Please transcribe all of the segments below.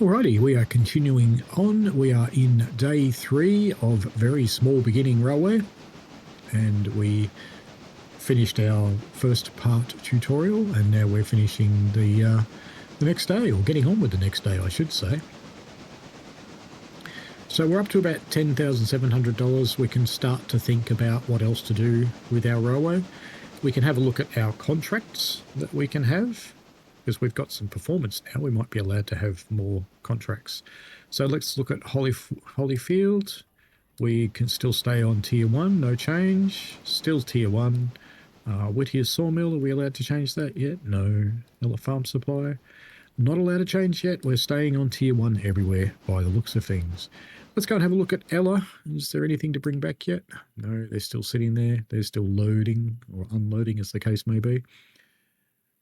Alrighty, we are continuing on. We are in day 3 of very small beginning railway, and we finished our first part tutorial, and now we're finishing the next day, or getting on with the next day, I should say. So we're up to about $10,700. We can start to think about what else to do with our railway. We can have a look at our contracts that we can have, because we've got some performance now. We might be allowed to have more contracts. So let's look at Holyfield. We can still stay on tier 1, no change. Still tier 1. Whittier's Sawmill, are we allowed to change that yet? No. Ella Farm Supply, not allowed to change yet. We're staying on tier 1 everywhere by the looks of things. Let's go and have a look at Ella. Is there anything to bring back yet? No, they're still sitting there. They're still loading or unloading, as the case may be.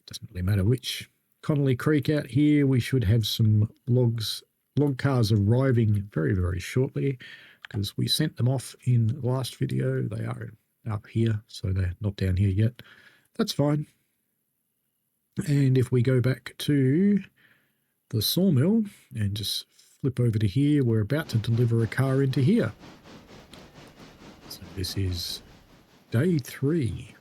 Doesn't really matter which. Connolly Creek out here, we should have some log cars arriving very, very shortly, because we sent them off in the last video. They are up here, so they're not down here yet. That's fine. And if we go back to the sawmill and just flip over to here, we're about to deliver a car into here. So this is day 3.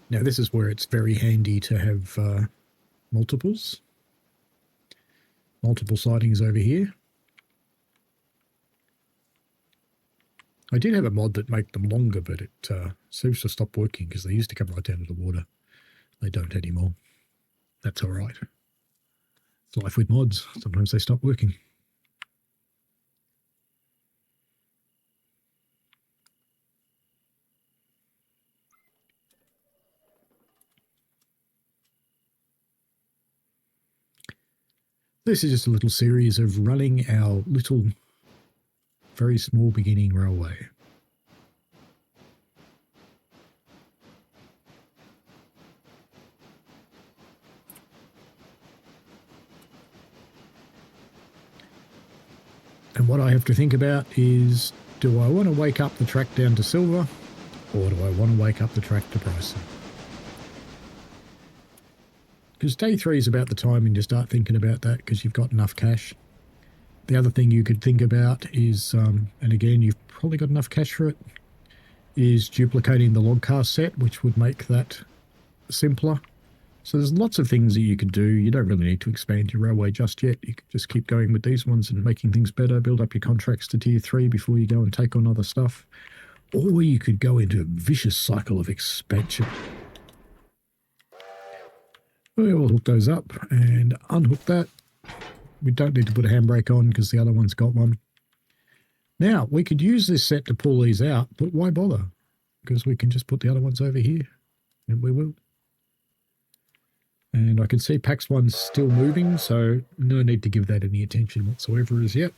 Now this is where it's very handy to have multiple sidings over here. I did have a mod that made them longer, but it seems to stop working because they used to come right down to the water. They don't anymore. That's all right. It's life with mods. Sometimes they stop working. This is just a little series of running our little, very small beginning railway. And what I have to think about is, do I want to wake up the track down to silver, or do I want to wake up the track to Bryson? Because day 3 is about the time when you start thinking about that, because you've got enough cash. The other thing you could think about is, and again, you've probably got enough cash for it, is duplicating the log car set, which would make that simpler. So there's lots of things that you could do. You don't really need to expand your railway just yet. You could just keep going with these ones and making things better, build up your contracts to tier 3 before you go and take on other stuff. Or you could go into a vicious cycle of expansion. We'll hook those up and unhook that. We don't need to put a handbrake on because the other one's got one. Now, we could use this set to pull these out, but why bother? Because we can just put the other ones over here, and we will. And I can see PAX 1's still moving, so no need to give that any attention whatsoever as yet.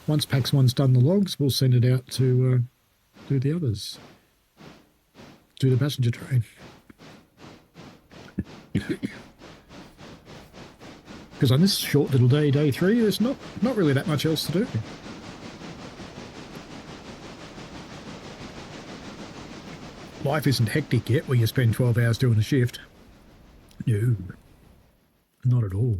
Once PAX 1's done the logs, we'll send it out to do the others. Do the passenger train. Because on this short little day, day 3, there's not really that much else to do. Life isn't hectic yet where you spend 12 hours doing a shift. No, not at all.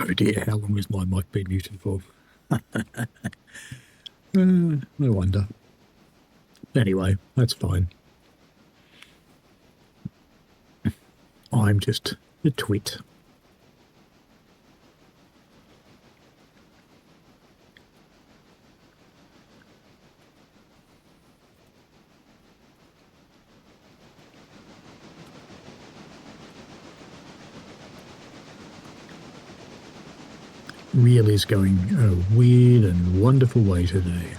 Oh dear, how long has my mic been muted for? No wonder. Anyway, that's fine. I'm just a twit. Reel is going a weird and wonderful way today.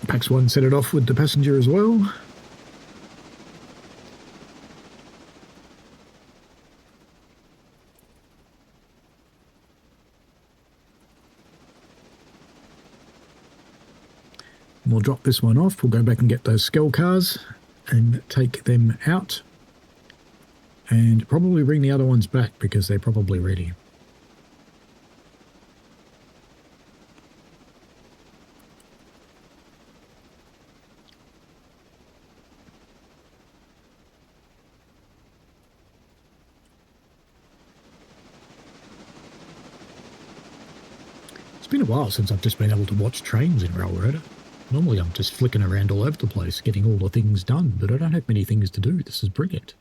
Pax 1 set it off with the passenger as well. We'll drop this one off. We'll go back and get those Skell cars and take them out. And probably bring the other ones back because they're probably ready. It's been a while since I've just been able to watch trains in Railroader. Normally I'm just flicking around all over the place getting all the things done, but I don't have many things to do. This is brilliant.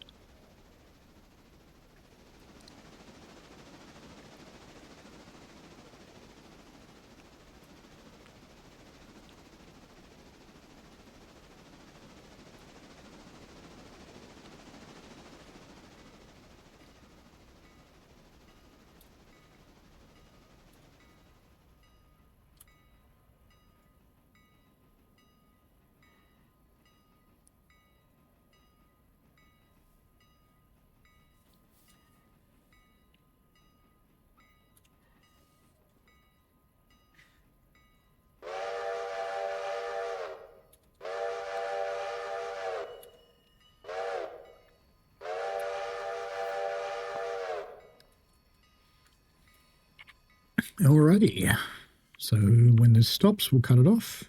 Alrighty, so when this stops, we'll cut it off.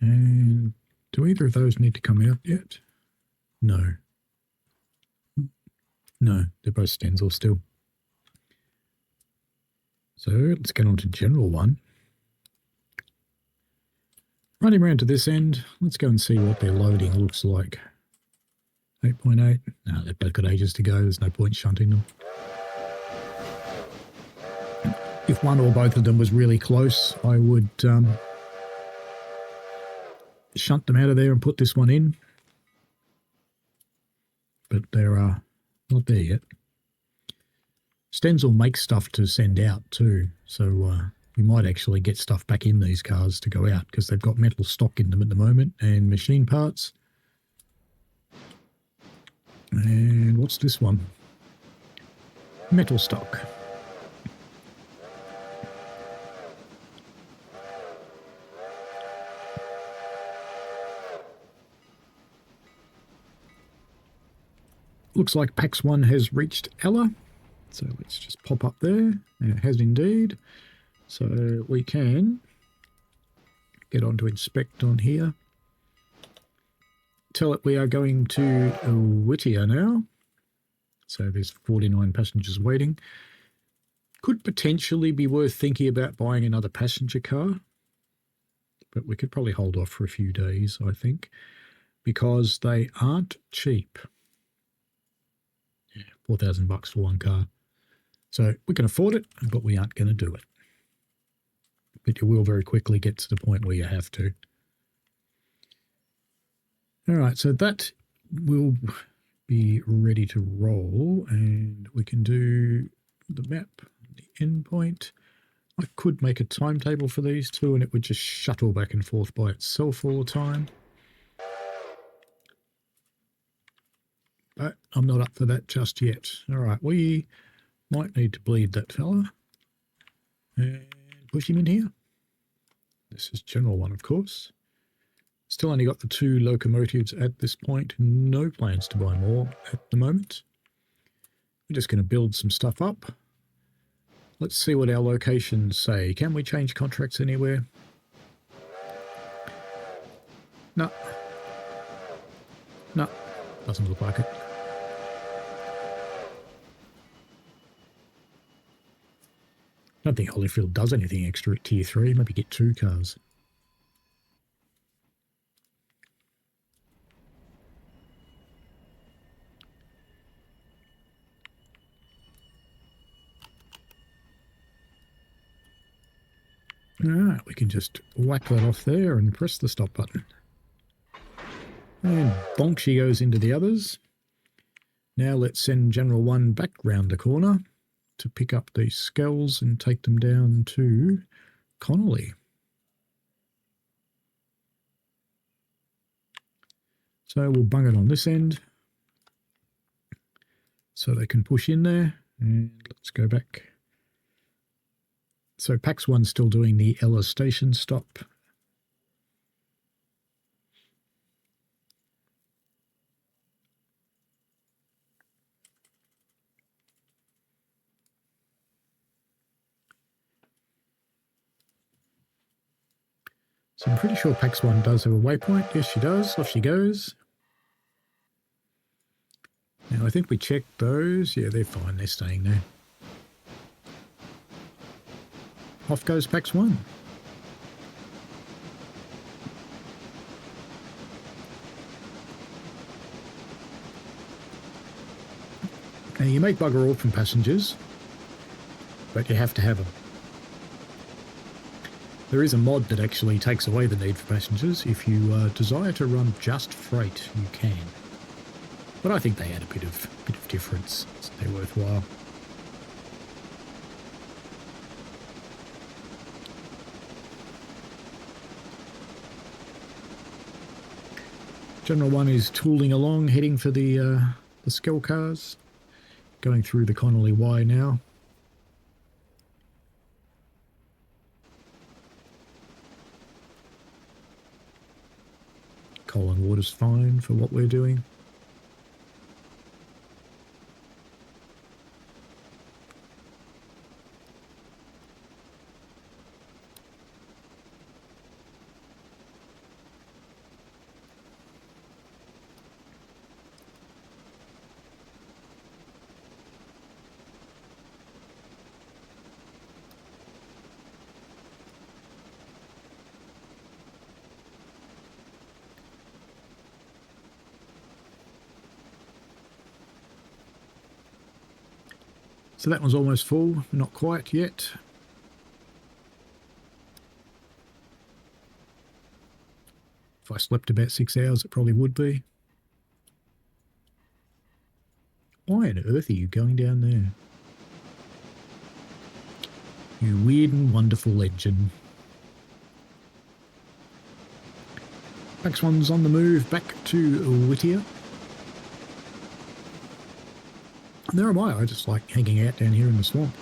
And do either of those need to come out yet? No. No, they're both Stenzel still. So let's get on to general one. Running around to this end, let's go and see what their loading looks like. 8.8. No, they've both got ages to go. There's no point shunting them. If one or both of them was really close, I would shunt them out of there and put this one in. But they're not there yet. Stenzel makes stuff to send out too, so we might actually get stuff back in these cars to go out because they've got metal stock in them at the moment and machine parts. And what's this one? Metal stock. Looks like Pax 1 has reached Ella. So let's just pop up there. It has indeed. So we can get on to inspect on here. Tell it we are going to Whittier now. So there's 49 passengers waiting. Could potentially be worth thinking about buying another passenger car. But we could probably hold off for a few days, I think, because they aren't cheap. Yeah, $4,000 for one car. So we can afford it, but we aren't going to do it. But you will very quickly get to the point where you have to. All right, so that will be ready to roll, and we can do the map, the endpoint. I could make a timetable for these two, and it would just shuttle back and forth by itself all the time. But I'm not up for that just yet. All right, we might need to bleed that fella and push him in here. This is general one, of course. Still only got the 2 locomotives at this point. No plans to buy more at the moment. We're just going to build some stuff up. Let's see what our locations say. Can we change contracts anywhere? No. No. Doesn't look like it. I don't think Holyfield does anything extra at tier 3. Maybe get 2 cars. Alright, we can just whack that off there and press the stop button. And bonk, she goes into the others. Now let's send General 1 back round the corner to pick up these skulls and take them down to Connolly. So we'll bung it on this end so they can push in there. And let's go back. So Pax 1's still doing the Ella station stop. So I'm pretty sure Pax 1 does have a waypoint. Yes, she does. Off she goes. Now, I think we checked those. Yeah, they're fine. They're staying there. Off goes Pax 1. Now, you make bugger all from passengers, but you have to have them. There is a mod that actually takes away the need for passengers. If you desire to run just freight, you can. But I think they add a bit of difference. So they're worthwhile. General 1 is tooling along, heading for the Skell cars. Going through the Connolly Y now. Coal and water's fine for what we're doing. So that one's almost full, not quite yet. If I slept about 6 hours, it probably would be. Why on earth are you going down there? You weird and wonderful legend. Next one's on the move back to Whittier. And there am I just like hanging out down here in the swamp.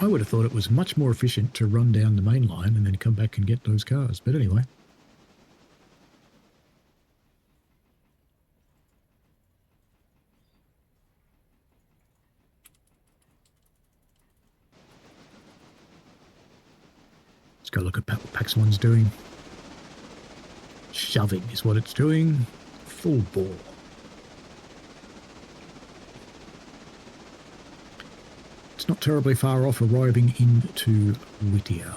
I would have thought it was much more efficient to run down the main line and then come back and get those cars. But anyway. Let's go look at what Pax 1's doing. Shoving is what it's doing. Full bore. It's not terribly far off arriving into Whittier.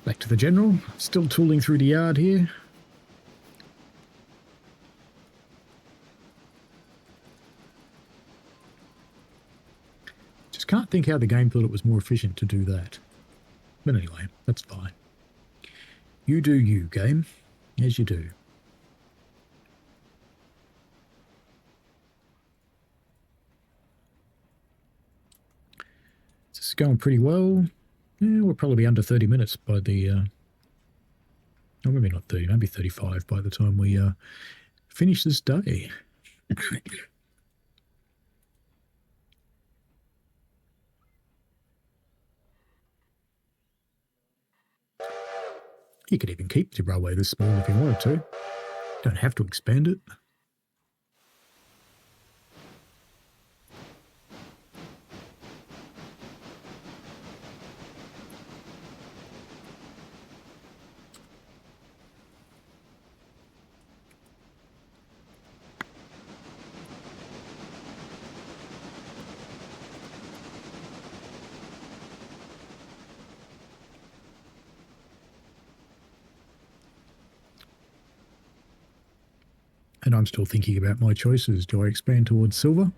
Back to the general. Still tooling through the yard here. Just can't think how the game thought it was more efficient to do that. But anyway, that's fine. You do you, game, as you do. going pretty well. Yeah, we'll probably be under 30 minutes by the... oh, maybe not 30, maybe 35 by the time we finish this day. You could even keep the railway this small if you wanted to. Don't have to expand it. And I'm still thinking about my choices. Do I expand towards silver?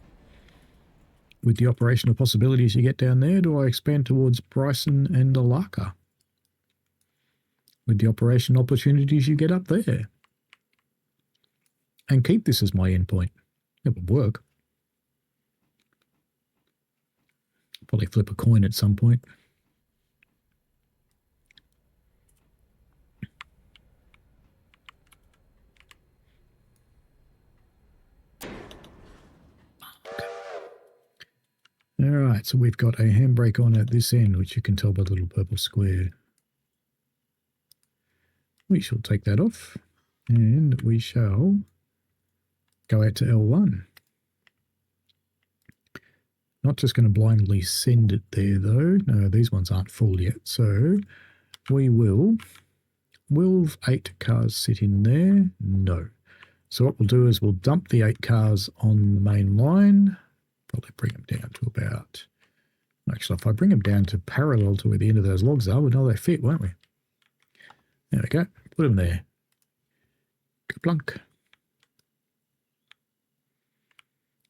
With the operational possibilities you get down there, do I expand towards Bryson and Alaka? With the operation opportunities you get up there? And keep this as my endpoint. It would work. Probably flip a coin at some point. All right, so we've got a handbrake on at this end, which you can tell by the little purple square. We shall take that off, and we shall go out to L1. Not just going to blindly send it there, though. No, these ones aren't full yet, so we will 8 cars sit in there? No. So what we'll do is we'll dump the 8 cars on the main line, probably bring them down to about... Actually, if I bring them down to parallel to where the end of those logs are, we know they fit, won't we? There we go. Put them there. Kaplunk.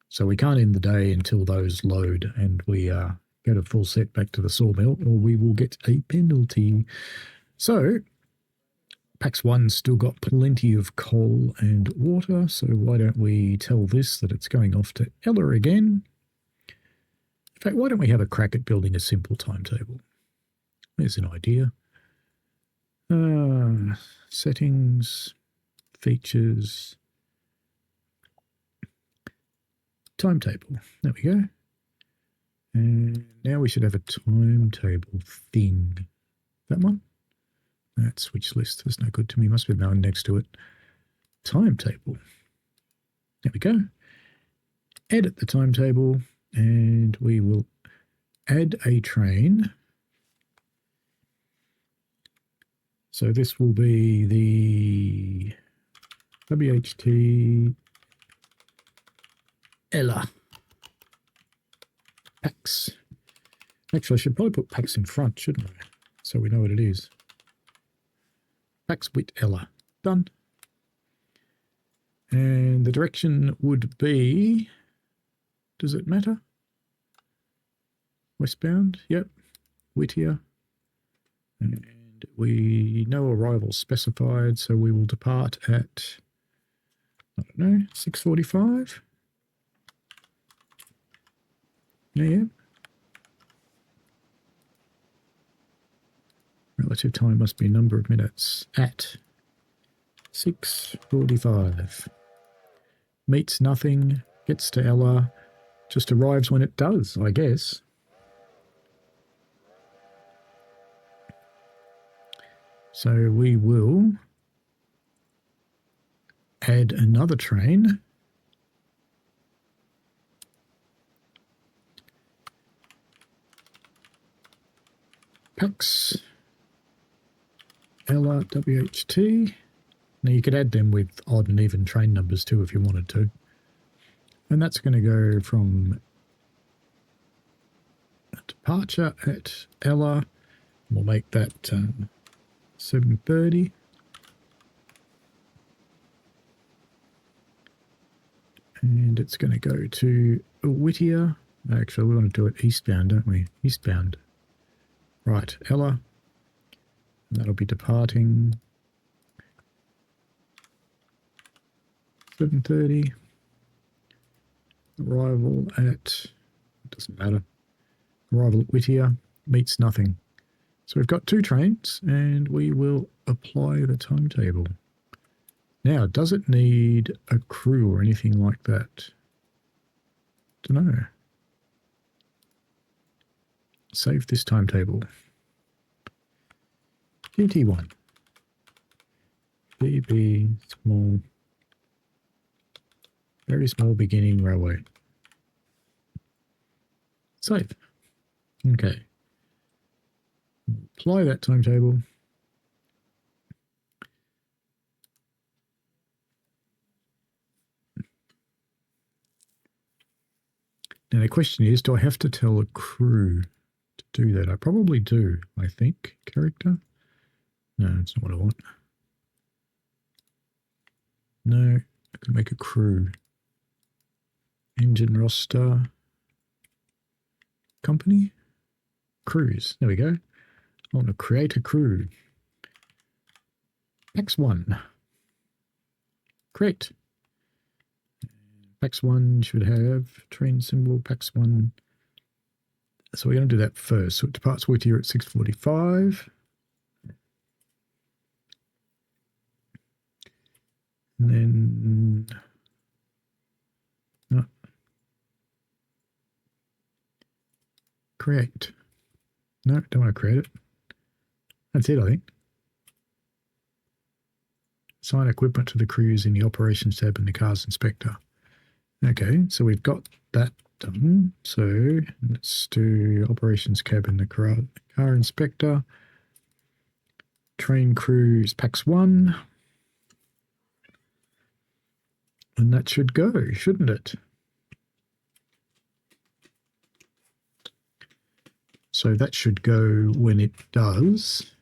So we can't end the day until those load and we get a full set back to the sawmill, or we will get a penalty. So Pax 1's still got plenty of coal and water, so why don't we tell this that it's going off to Ella again. In fact, why don't we have a crack at building a simple timetable? There's an idea. Settings, features, timetable. There we go. And now we should have a timetable thing. That one? That switch list is no good to me. Must be no one next to it. Timetable. There we go. Edit the timetable, and we will add a train. So this will be the WHT Ella Pax. Actually, I should probably put Pax in front, shouldn't I? So we know what it is. Pax with Ella. Done. And the direction would be... Does it matter? Westbound? Yep. Whittier. And we know arrival specified, so we will depart at, I don't know, 6:45? Yeah. Relative time must be a number of minutes. At 6:45. Meets nothing, gets to Ella, just arrives when it does, I guess. So we will add another train. Pax, Ella, WHT. Now you could add them with odd and even train numbers too if you wanted to. And that's going to go from a departure at Ella. We'll make that 7:30. And it's going to go to Whittier. Actually, we want to do it eastbound, don't we? Eastbound. Right, Ella. And that'll be departing 7:30. Arrival at, it doesn't matter, Arrival at Whittier meets nothing. So we've got 2 trains and we will apply the timetable. Now, does it need a crew or anything like that? Don't know. Save this timetable. GT1. BB small. Very small beginning railway. Save. Okay. Apply that timetable. Now the question is, do I have to tell a crew to do that? I probably do, I think. Character? No, that's not what I want. No, I can make a crew. Engine roster. Company? Crews. There we go. I want to create a crew. Pax 1. Create. Pax 1 should have train symbol, Pax 1. So we're going to do that first. So it departs Whittier at 6:45. And then... No. Create. No, don't want to create it. That's it, I think. Assign equipment to the crews in the operations tab in the cars inspector. Okay, so we've got that done. So let's do operations cab in the car inspector. Train crews Pax 1. And that should go, shouldn't it? So that should go when it does.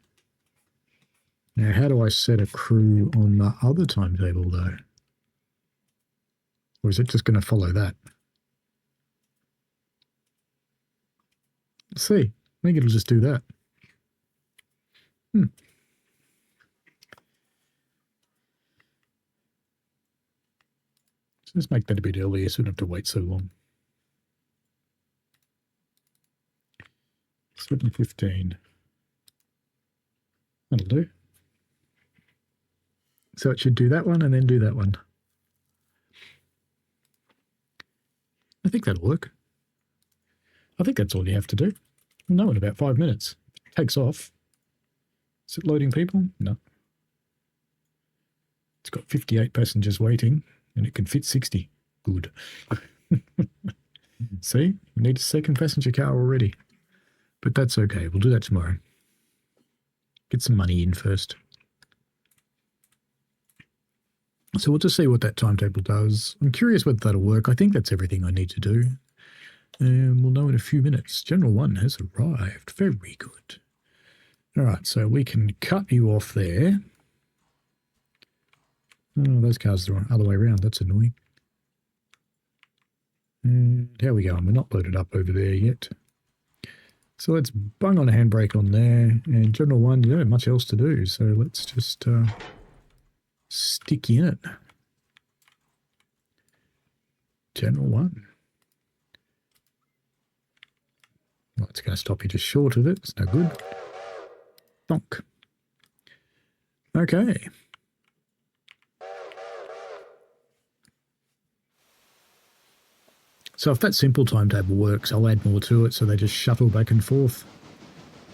Now, how do I set a crew on the other timetable, though? Or is it just going to follow that? Let's see. I think it'll just do that. So let's make that a bit earlier so we don't have to wait so long. 7:15. That'll do. So it should do that one and then do that one. I think that'll work. I think that's all you have to do. We'll know in about 5 minutes. It takes off. Is it loading people? No. It's got 58 passengers waiting and it can fit 60. Good. See, we need a second passenger car already. But that's okay. We'll do that tomorrow. Get some money in first. So we'll just see what that timetable does. I'm curious whether that'll work. I think that's everything I need to do. And we'll know in a few minutes. General 1 has arrived. Very good. All right, so we can cut you off there. Oh, those cars are the other way around. That's annoying. And how are we going? We're not loaded up over there yet. So let's bung on a handbrake on there. And General 1, you don't have much else to do. So let's just stick in it. General 1. Well, it's going to stop you just short of it. It's no good. Donk. Okay. So if that simple timetable works, I'll add more to it so they just shuttle back and forth.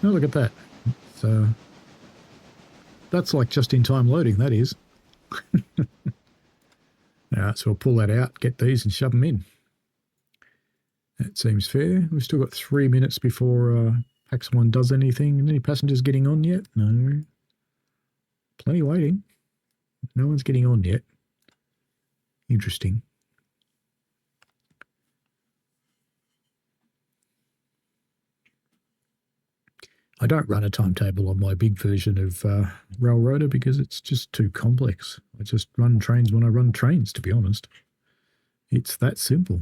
Oh, look at that. So that's like just-in-time loading, that is. All right, so we'll pull that out, get these and shove them in. That seems fair. We've still got 3 minutes before Pax 1 does anything. Any passengers getting on yet? No. Plenty waiting. No one's getting on yet. Interesting. I don't run a timetable on my big version of Railroader because it's just too complex. I just run trains when I run trains, to be honest. It's that simple.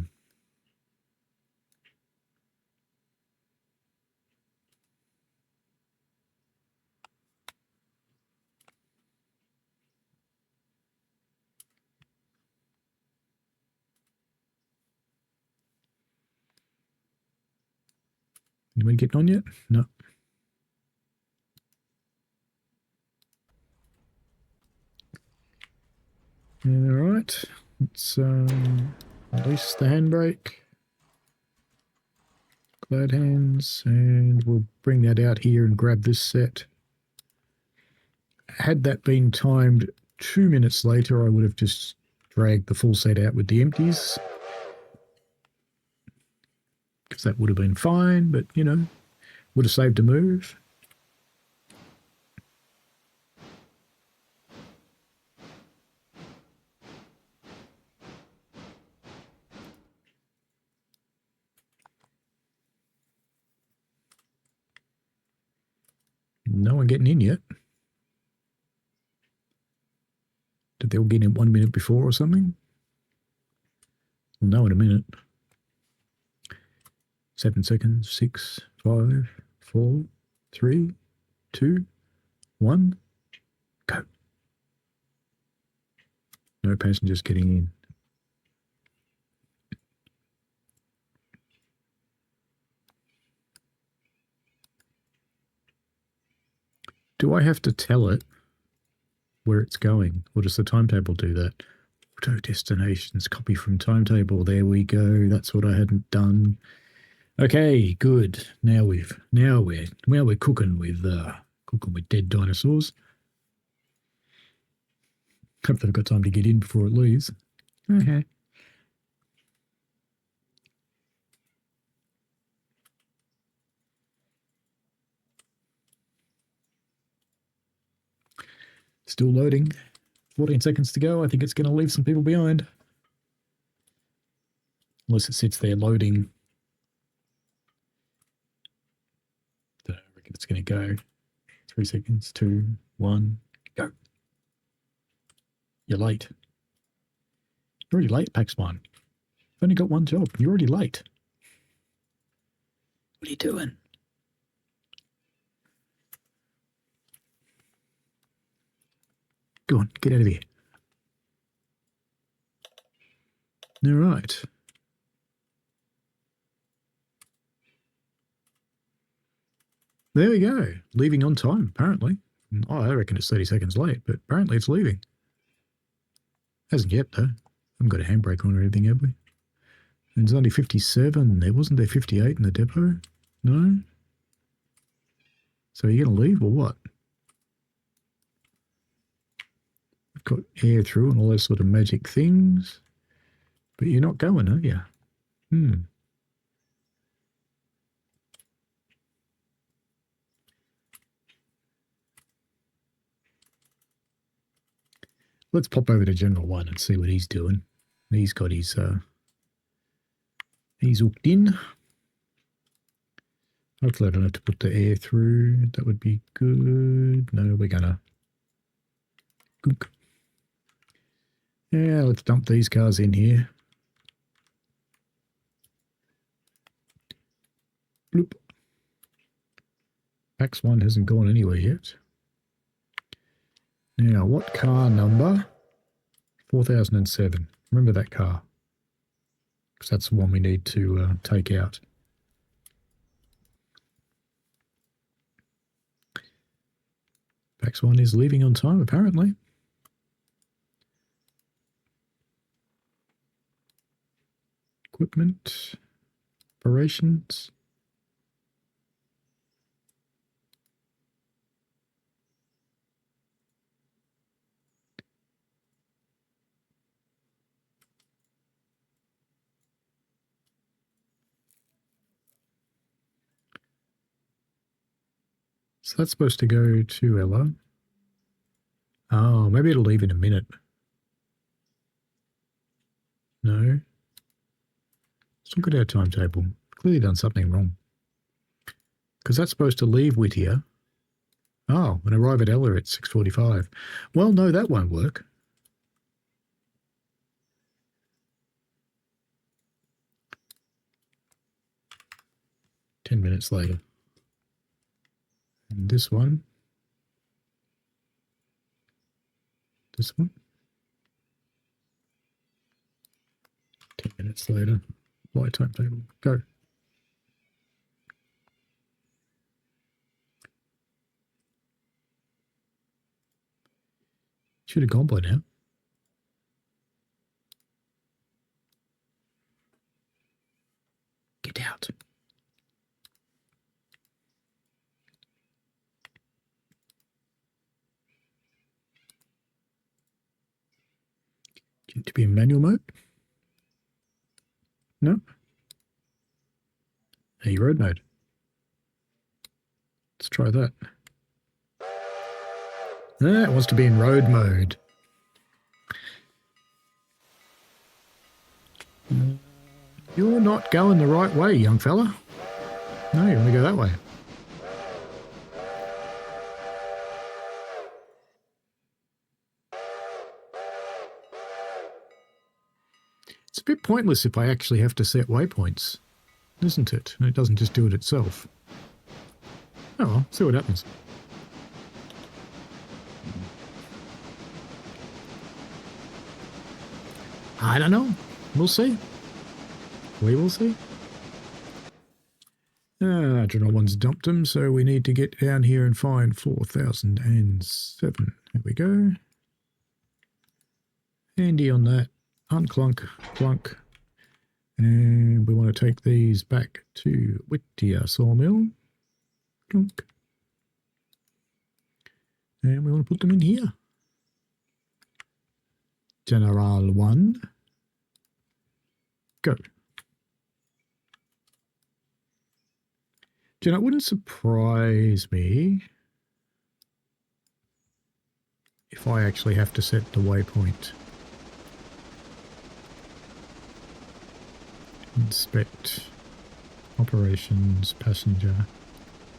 Anybody getting on yet? No. All right. Let's release the handbrake. Glad hands, and we'll bring that out here and grab this set. Had that been timed 2 minutes later, I would have just dragged the full set out with the empties, because that would have been fine, but, you know, would have saved a move. No one getting in yet. Did they all get in 1 minute before or something? We'll know in a minute. 7 seconds. 6, 5, 4, 3, 2, 1. Go. No passengers getting in. Do I have to tell it where it's going, or does the timetable do that? Auto destinations, copy from timetable. There we go. That's what I hadn't done. Okay, good. Now we're cooking with dead dinosaurs. Hope they've got time to get in before it leaves. Okay. Still loading. 14 seconds to go. I think it's going to leave some people behind. Unless it sits there loading. I reckon it's going to go. 3 seconds. 2, 1, go. You're late. You're already late, Pax1. You've only got one job. You're already late. What are you doing? Go on, get out of here. All right. There we go. Leaving on time, apparently. Oh, I reckon it's 30 seconds late, but apparently it's leaving. Hasn't yet, though. Haven't got a handbrake on or anything, have we? And it's only 57 there. Wasn't there 58 in the depot? No? So are you going to leave or what? We've got air through and all those sort of magic things. But you're not going, are you? Let's pop over to General 1 and see what he's doing. He's got his... he's hooked in. Hopefully I don't have to put the air through. That would be good. No, we're going to... Yeah, let's dump these cars in here. Bloop. Pax1 hasn't gone anywhere yet. Now, what car number? 4007. Remember that car. Because that's the one we need to take out. Pax1 is leaving on time, apparently. Equipment. Operations. So that's supposed to go to Ella. Oh, maybe it'll leave in a minute. No. Let's look at our timetable. Clearly done something wrong. Because that's supposed to leave Whittier. Oh, and arrive at Ella at 6:45. Well, no, that won't work. Ten minutes later. And this one. This one. 10 minutes later. Light timetable. Go. Should have gone by now. Get out. Do you need to be in manual mode? No? Hey, road mode. Let's try that. It wants to be in road mode. You're not going the right way, young fella. No, you want to go that way. It's a bit pointless if I actually have to set waypoints, isn't it? And it doesn't just do it itself. Oh well, see what happens. I don't know. We'll see. We will see. General one's dumped them, so we need to get down here and find 4007. There we go. Handy on that. Unclunk, clunk. And we want to take these back to Whittier Sawmill. Clunk. And we want to put them in here. General 1. Go. You know, it wouldn't surprise me if I actually have to set the waypoint. Inspect. Operations. Passenger.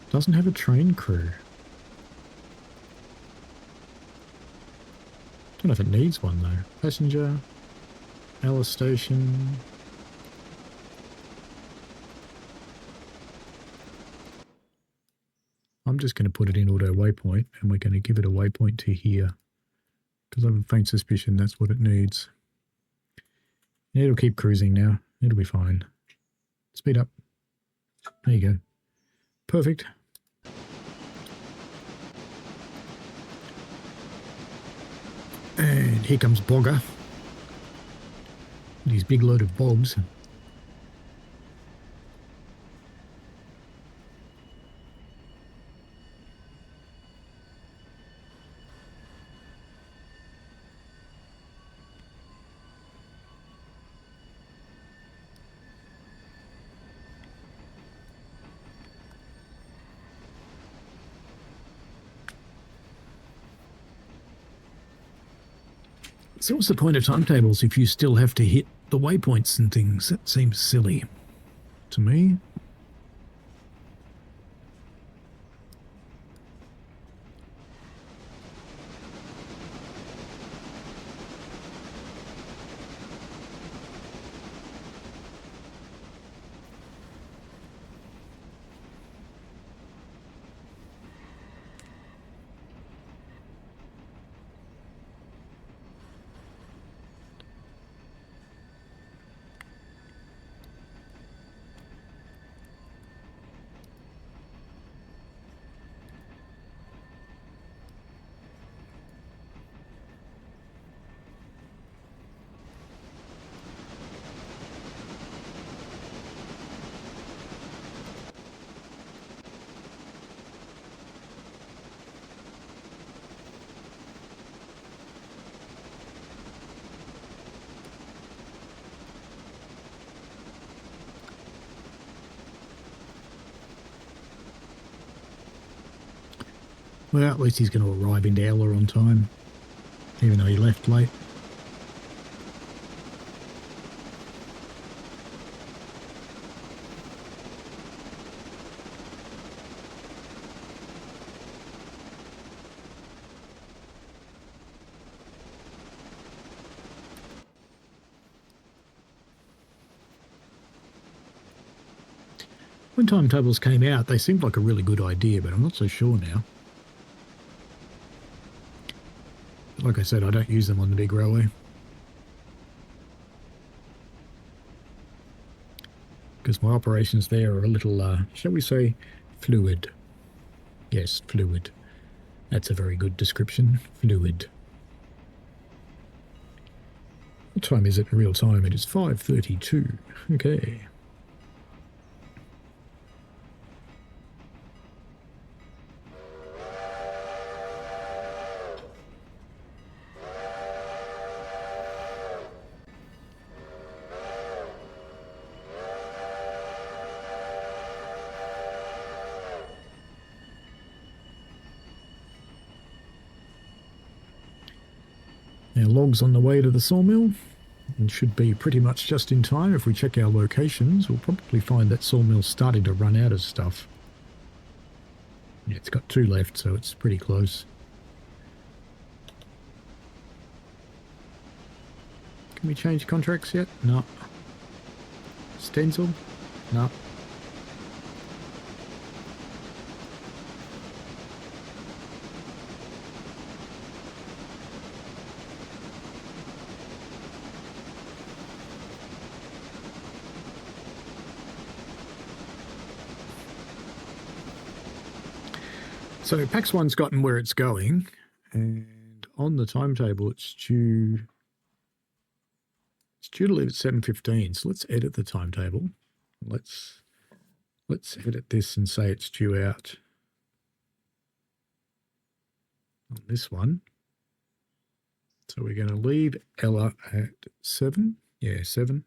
Doesn't have a train crew. Don't know if it needs one though. Passenger. Alice Station. I'm just going to put it in auto waypoint and we're going to give it a waypoint to here because I have a faint suspicion that's what it needs. It'll keep cruising now. It'll be fine. Speed up. There you go. Perfect. And here comes Bogger. His big load of bogs. So what's the point of timetables if you still have to hit the waypoints and things? That seems silly to me. Well, at least he's going to arrive in Dowler on time, even though he left late. When timetables came out, they seemed like a really good idea, but I'm not so sure now. Like I said, I don't use them on the big railway. Because my operations there are a little, shall we say, fluid. Yes, fluid. That's a very good description. Fluid. What time is it in real time? It is 5:32. Okay. Our logs on the way to the sawmill, and should be pretty much just in time. If we check our locations, we'll probably find that sawmill's starting to run out of stuff. Yeah, it's got 2 left, so it's pretty close. Can we change contracts yet? No. Stencil? No. So PAX 1's gotten where it's going, and on the timetable it's due to leave at 7:15. So let's edit the timetable. Let's edit this and say it's due out on this one. So we're going to leave Ella at 7. Yeah, 7.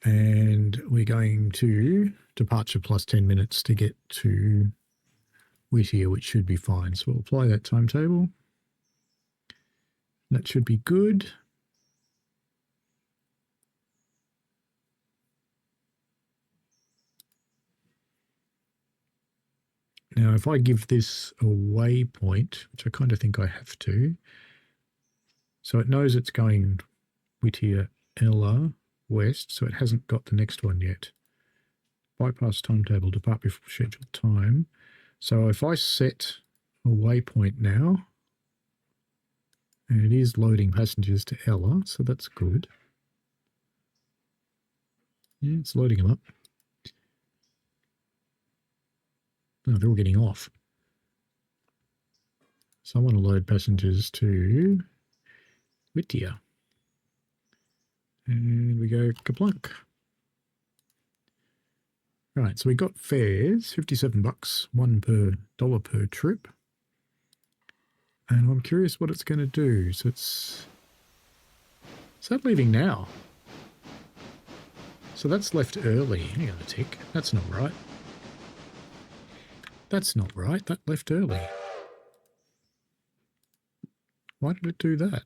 And we're going to departure plus 10 minutes to get to Whittier, which should be fine. So we'll apply that timetable. That should be good. Now, if I give this a waypoint, which I kind of think I have to, so it knows it's going Whittier, Ella, west, so it hasn't got the next one yet. Bypass timetable, depart before scheduled time. So if I set a waypoint now, and it is loading passengers to Ella, so that's good. Yeah, it's loading them up. No, they're all getting off. So I want to load passengers to Whittier. And we go kaplunk. Right, so we got fares, $57, $1 per trip. And I'm curious what it's going to do. So is that leaving now? So that's left early. Hang on a tick. That's not right. That's not right. That left early. Why did it do that?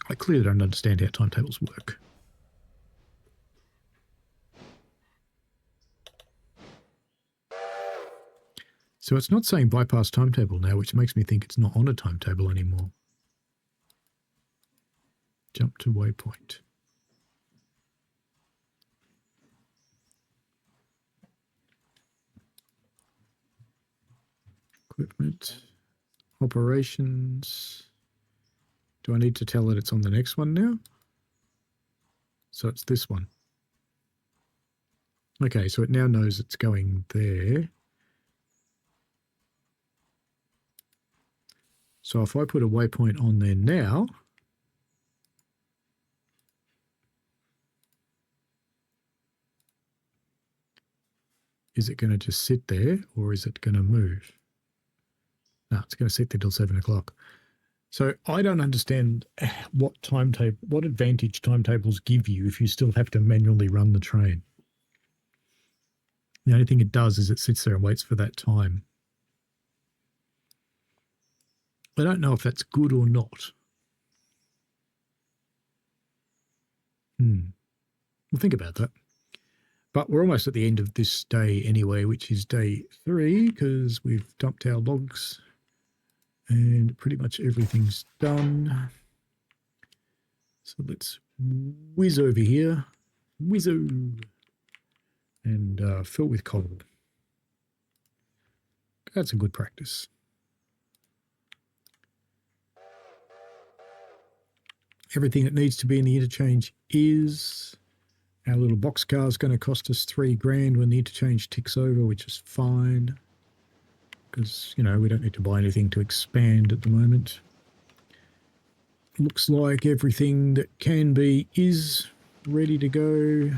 I clearly don't understand how timetables work. So it's not saying bypass timetable now, which makes me think it's not on a timetable anymore. Jump to waypoint. Equipment. Operations. Do I need to tell it it's on the next one now? So it's this one. Okay, so it now knows it's going there. So if I put a waypoint on there now, is it going to just sit there or is it going to move? No, it's going to sit there till 7 o'clock. So I don't understand what advantage timetables give you if you still have to manually run the train. The only thing it does is it sits there and waits for that time. I don't know if that's good or not. We'll think about that. But we're almost at the end of this day anyway, which is day 3, because we've dumped our logs and pretty much everything's done. So let's whiz over here, whizzo, and fill with coal. That's a good practice. Everything that needs to be in the interchange is. Our little box car is going to cost us $3,000 when the interchange ticks over, which is fine. Because, you know, we don't need to buy anything to expand at the moment. Looks like everything that can be is ready to go.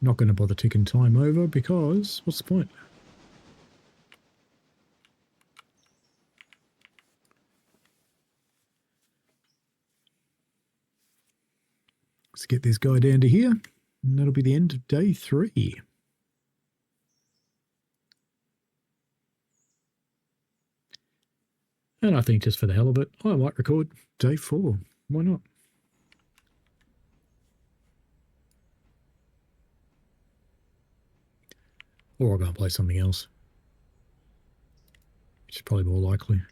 Not going to bother ticking time over because what's the point? Let's get this guy down to here, and that'll be the end of day 3. And I think just for the hell of it, I might record day 4. Why not? Or I'll go and play something else, which is probably more likely.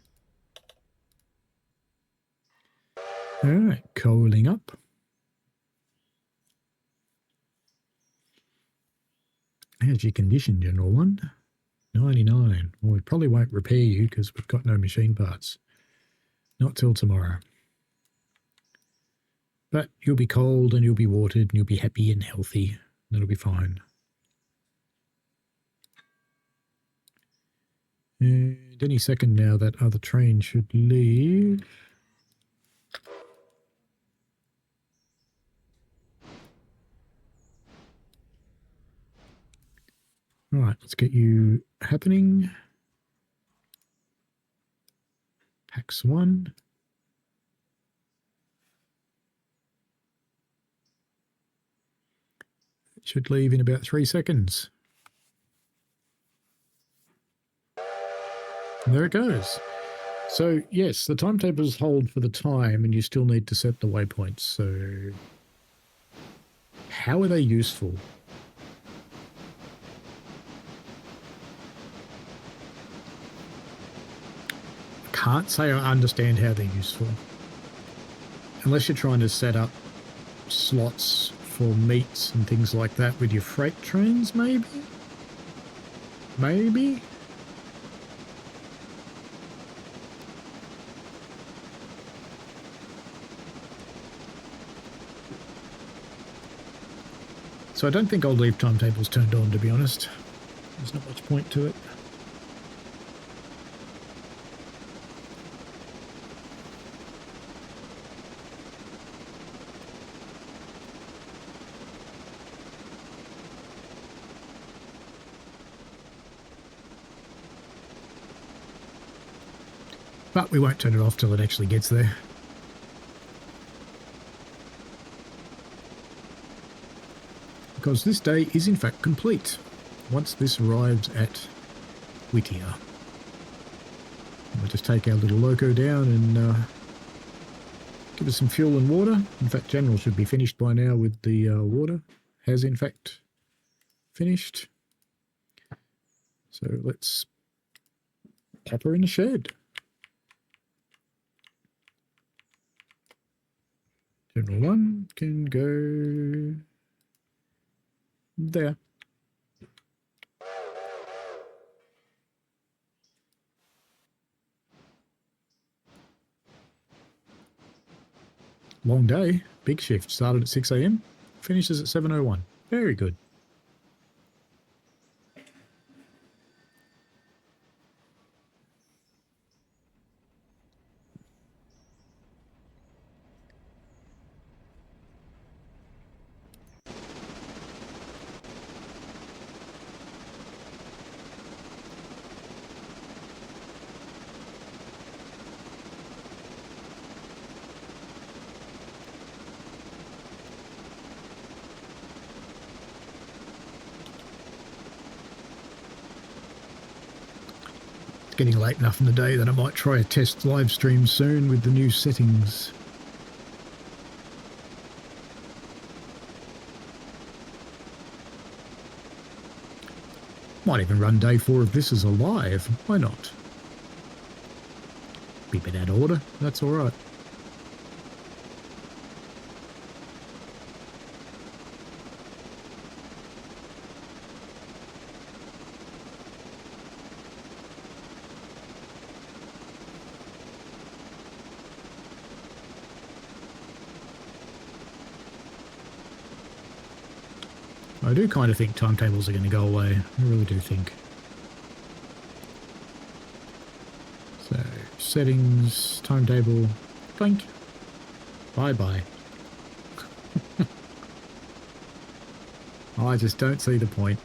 All right, coaling up. How's your condition, General 1? 99. Well, we probably won't repair you because we've got no machine parts. Not till tomorrow. But you'll be cold and you'll be watered and you'll be happy and healthy. That'll be fine. And any second now that other train should leave. All right, let's get you happening. Pax 1. It should leave in about 3 seconds. And there it goes. So, yes, the timetables hold for the time and you still need to set the waypoints. So, how are they useful? Can't say I understand how they're useful. Unless you're trying to set up slots for meats and things like that with your freight trains, maybe? Maybe? So I don't think I'll leave timetables turned on, to be honest. There's not much point to it. But we won't turn it off till it actually gets there. Because this day is in fact complete once this arrives at Whittier. We'll just take our little loco down and give us some fuel and water. In fact, General should be finished by now with the water. Has in fact finished. So let's pop her in the shed. General 1 can go there. Long day. Big shift. Started at 6 a.m. Finishes at 7:01. Very good. It's getting late enough in the day that I might try a test live stream soon with the new settings. Might even run day 4 of this as a live. Why not? Be a bit out of order. That's all right. I do kind of think timetables are going to go away. I really do think. So, settings, timetable, clink, bye-bye. I just don't see the point.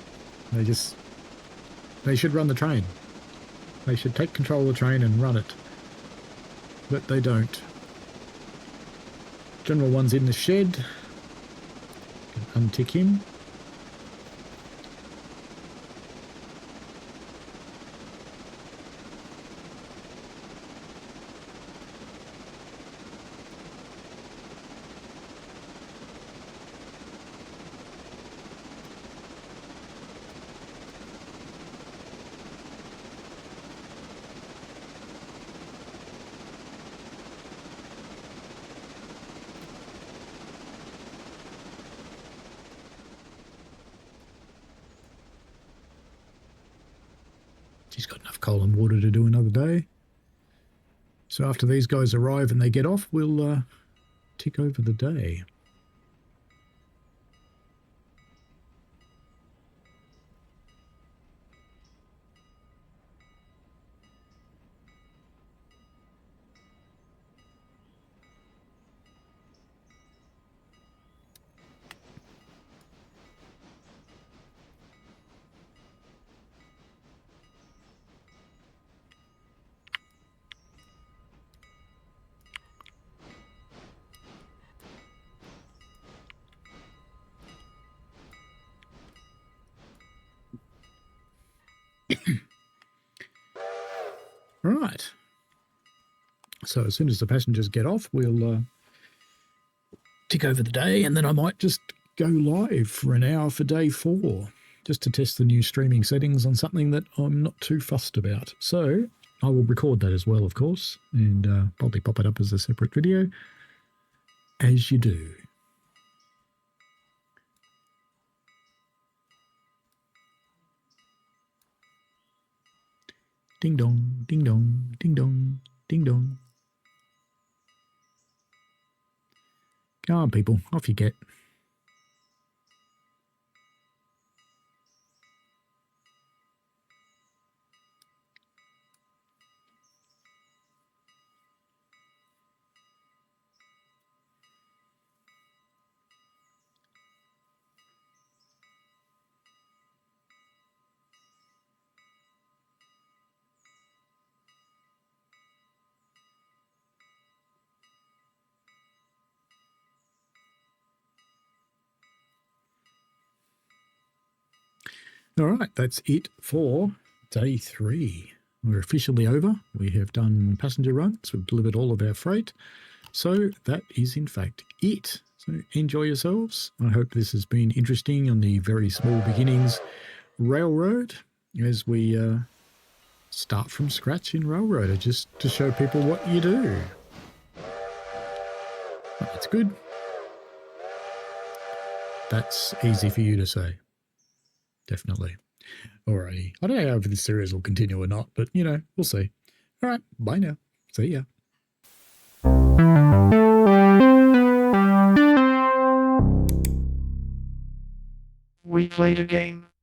They should run the train. They should take control of the train and run it. But they don't. General one's in the shed. Can untick him. He's got enough coal and water to do another day. So after these guys arrive and they get off, we'll tick over the day. Right. So as soon as the passengers get off, we'll tick over the day, and then I might just go live for an hour for day 4, just to test the new streaming settings on something that I'm not too fussed about. So I will record that as well, of course, and probably pop it up as a separate video, as you do. Ding dong, ding dong, ding dong, ding dong. Come on, people, off you get. All right, that's it for day 3. We're officially over. We have done passenger runs. We've delivered all of our freight. So that is in fact it. So enjoy yourselves. I hope this has been interesting on the very small beginnings railroad as we start from scratch in Railroader, just to show people what you do. That's good. That's easy for you to say. Definitely. Alrighty. I don't know if this series will continue or not, but, you know, we'll see. All right. Bye now. See ya. We played a game.